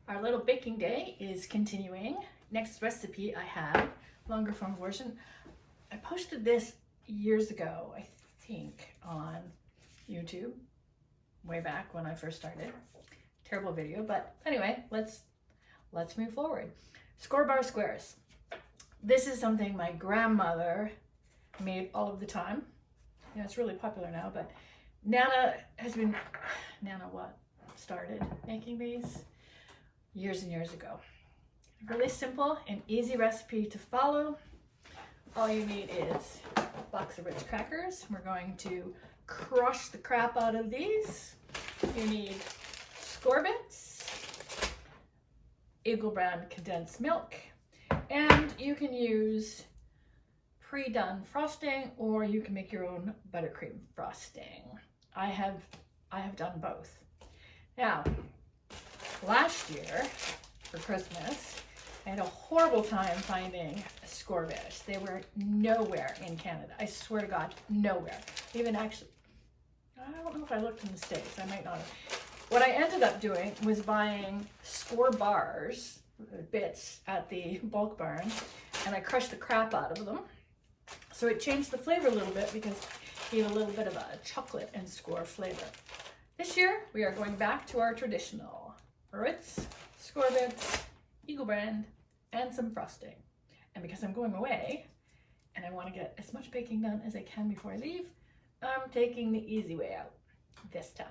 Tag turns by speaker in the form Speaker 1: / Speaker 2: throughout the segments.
Speaker 1: Our little baking day is continuing. Next recipe I have, longer form version. I posted this years ago, I think, on YouTube, way back when I first started. Terrible video, but anyway, let's move forward. Skor Bar Squares. This is something my grandmother made all of the time. Yeah, it's really popular now, but Nana started making these years and years ago. Really simple and easy recipe to follow. All you need is a box of Ritz crackers. We're going to crush the crap out of these. You need Skor bits, Eagle brand condensed milk, and you can use pre-done frosting, or you can make your own buttercream frosting. I have done both. Now, last year for Christmas, I had a horrible time finding Skor bits. They were nowhere in Canada. I swear to God, nowhere. Even actually, I don't know if I looked in the States. I might not have. What I ended up doing was buying Skor bars, bits at the bulk barn, and I crushed the crap out of them. So it changed the flavor a little bit because it gave a little bit of a chocolate and Skor flavor. This year, we are going back to our traditional Ritz, Skor bits, Eagle brand, and some frosting. And because I'm going away and I want to get as much baking done as I can before I leave, I'm taking the easy way out this time.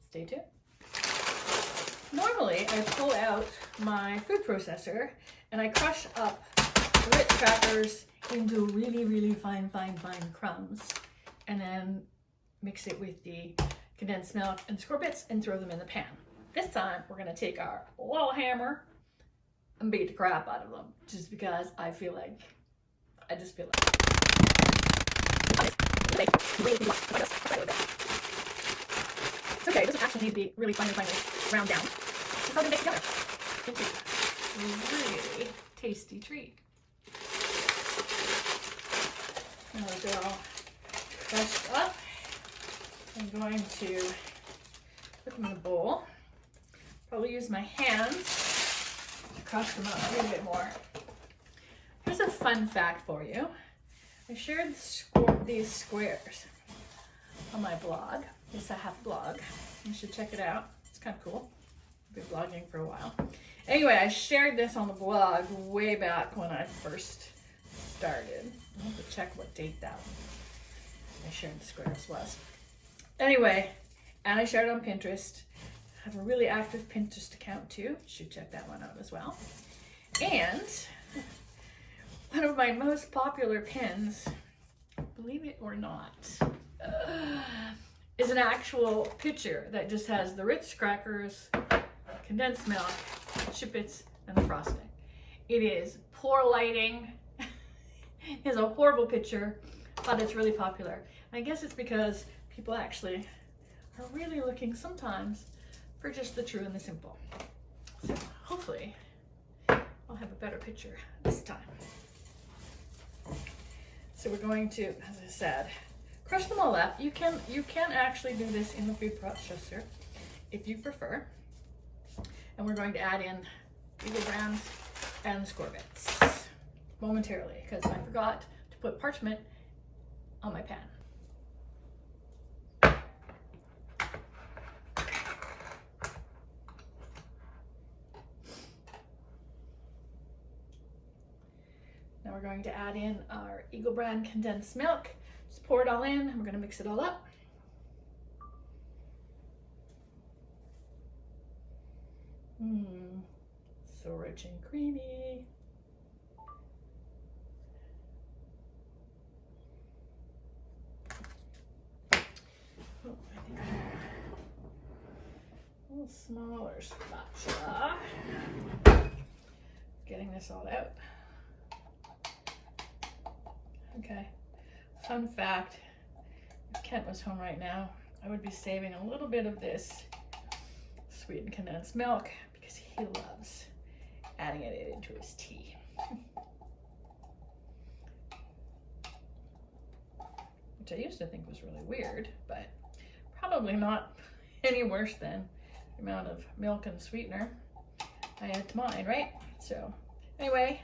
Speaker 1: Stay tuned. Normally, I pull out my food processor and I crush up the Ritz crackers into really, really fine crumbs, and then mix it with the condensed milk and Skor bits and throw them in the pan. This time, we're gonna take our little hammer and beat the crap out of them, just because I just feel like. It's okay, it doesn't actually need to be really finely ground down. Just how they make together into a really tasty treat. Now that they're all crushed up, I'm going to put them in a bowl. Probably use my hands to crush them up a little bit more. Here's a fun fact for you. I shared these squares on my blog. Yes, I have a blog. You should check it out. It's kind of cool. I've been blogging for a while. Anyway, I shared this on the blog way back when I first started. I'll have to check what date that I shared the squares was. Anyway, and I shared it on Pinterest. I have a really active Pinterest account too. You should check that one out as well. And one of my most popular pins, believe it or not, is an actual picture that just has the Ritz crackers, condensed milk, chip bits, and the frosting. It is poor lighting. It's a horrible picture, but it's really popular. I guess it's because people actually are really looking sometimes for just the true and the simple. So hopefully I'll have a better picture this time. So we're going to, as I said, crush them all up. You can actually do this in the food processor if you prefer. And we're going to add in Eagle brand and Skor bits momentarily because I forgot to put parchment on my pan. Now we're going to add in our Eagle brand condensed milk. Just pour it all in, and we're going to mix it all up. So rich and creamy. Oh, I think I have a little smaller spatula. Getting this all out. Okay, fun fact, if Kent was home right now, I would be saving a little bit of this sweetened condensed milk because he loves adding it into his tea. Which I used to think was really weird, but probably not any worse than amount of milk and sweetener I add to mine, right? So anyway,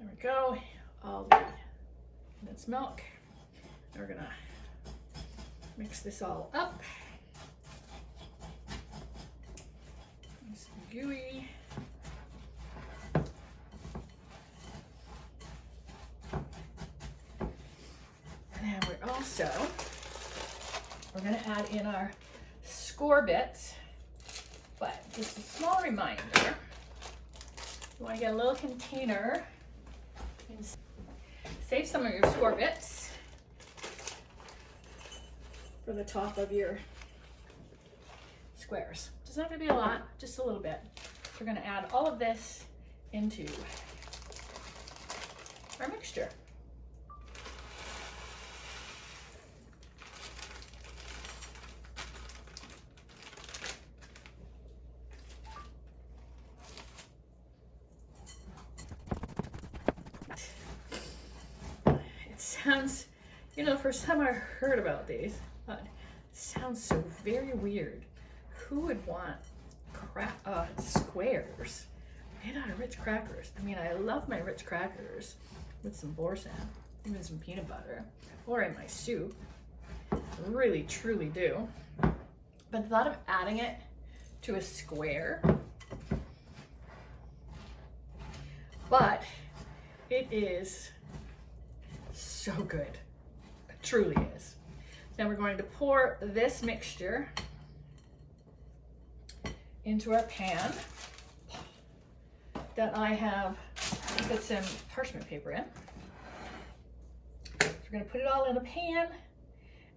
Speaker 1: there we go. All the condensed milk. We're gonna mix this all up. Nice and gooey. And we're gonna add in our Skor bits, but just a small reminder, you wanna get a little container and save some of your Skor bits for the top of your squares. Doesn't have to be a lot, just a little bit. We're gonna add all of this into our mixture. It sounds, you know, first time I heard about these, it sounds so very weird. Who would want squares made out of Ritz crackers? I mean, I love my Ritz crackers with some boursin, even some peanut butter, or in my soup. I really, truly do. But the thought of adding it to a square, but it is so good. It truly is. Now we're going to pour this mixture into our pan that I have put some parchment paper in. So we're going to put it all in a pan,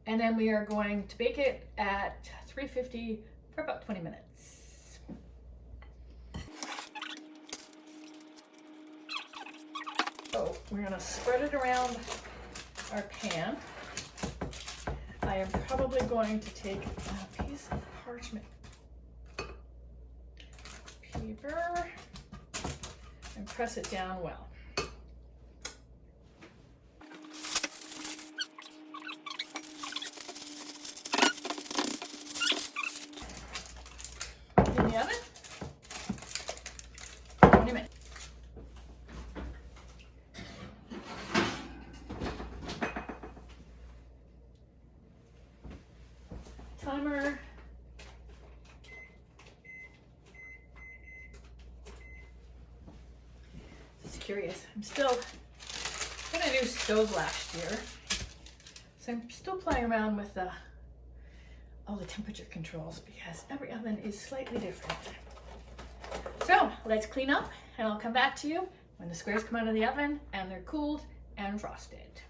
Speaker 1: and then we are going to bake it at 350 for about 20 minutes. So we're going to spread it around our pan. I am probably going to take a piece of parchment paper and press it down well. In the oven, 20 minutes. Timer. Just curious. I got a new stove last year, so I'm still playing around with all the temperature controls because every oven is slightly different. So let's clean up, and I'll come back to you when the squares come out of the oven and they're cooled and frosted.